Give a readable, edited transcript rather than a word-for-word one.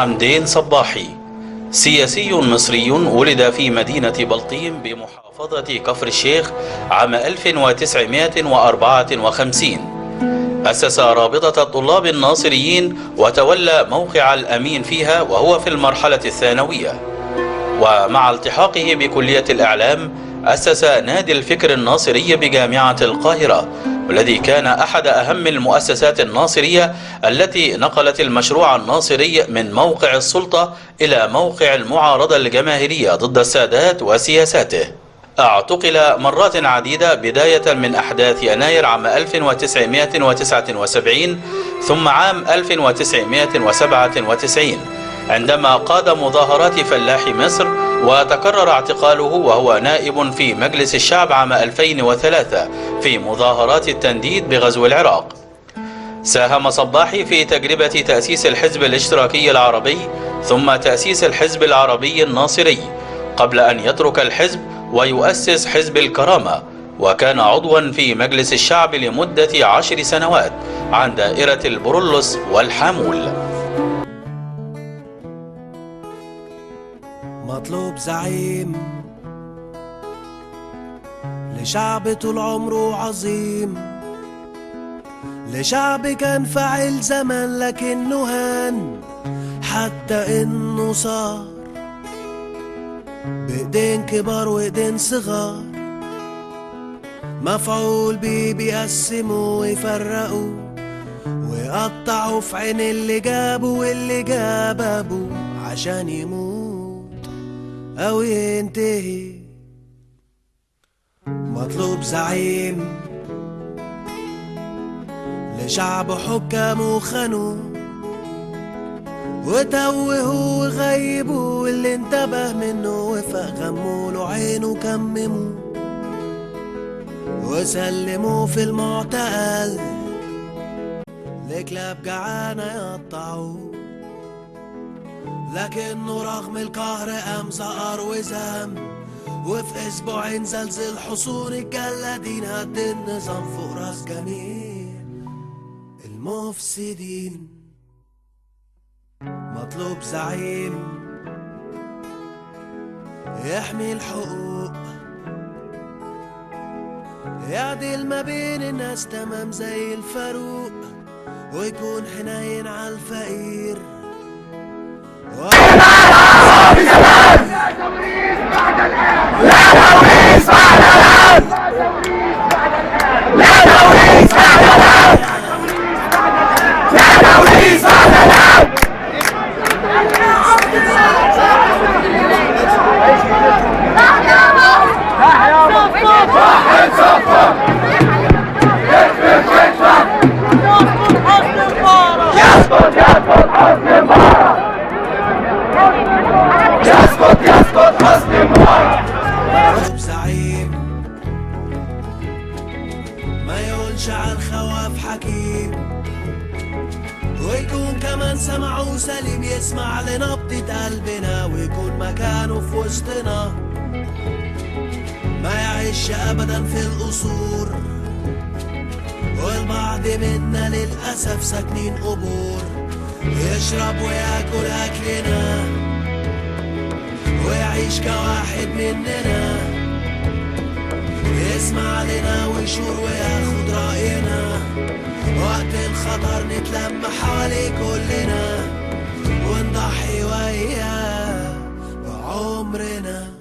حمدين صباحي سياسي مصري ولد في مدينة بلطيم بمحافظة كفر الشيخ عام 1954. أسس رابطة الطلاب الناصريين وتولى موقع الأمين فيها وهو في المرحلة الثانوية، ومع التحاقه بكلية الإعلام أسس نادي الفكر الناصري بجامعة القاهرة، والذي كان أحد أهم المؤسسات الناصرية التي نقلت المشروع الناصري من موقع السلطة إلى موقع المعارضة الجماهيرية ضد السادات وسياساته. اعتقل مرات عديدة بداية من أحداث يناير عام 1979 ثم عام 1997 عندما قاد مظاهرات فلاح مصر، وتكرر اعتقاله وهو نائب في مجلس الشعب عام 2003 في مظاهرات التنديد بغزو العراق. ساهم صباحي في تجربة تأسيس الحزب الاشتراكي العربي ثم تأسيس الحزب العربي الناصري قبل أن يترك الحزب ويؤسس حزب الكرامة، وكان عضوا في مجلس الشعب لمدة 10 سنوات عن دائرة البرولوس والحامول. مطلوب زعيم لشعب طول عمره عظيم، لشعب كان فاعل زمان لكنه هان، حتى انه صار بايدين كبار وايدين صغار، مفعول بيه بيقسموا ويفرقوا ويقطعوا في عين اللي جابوا واللي جاب ابوه عشان يموت أو ينتهي. مطلوب زعيم لشعب حكامه خانوه وتوهوا وغيبوا، واللي انتبه منه وفق غموله عينه كمموا وسلموا في المعتقل لكلاب جعانة يقطعوه، لكنه رغم القهر قام زقر وزام، وفي اسبوعين زلزل حصون الجلادين هد النظام فوق راس جميع المفسدين. مطلوب زعيم يحمي الحقوق، يعدل ما بين الناس تمام زي الفاروق، ويكون حنين على الفقير. زعيم ما يقولش عن خواف حكيم، ويكون كمان سمعه سليم يسمع لنبضة قلبنا، ويكون مكانه في وسطنا، ما يعيش ابدا في القصور، والبعض منا للأسف ساكنين قبور، يشرب وياكل أكلنا ويعيش كواحد مننا، يسمع لنا ويشور وياخد رأينا، وقت الخطر نتلم حوالي كلنا ونضحي وياه بعمرنا.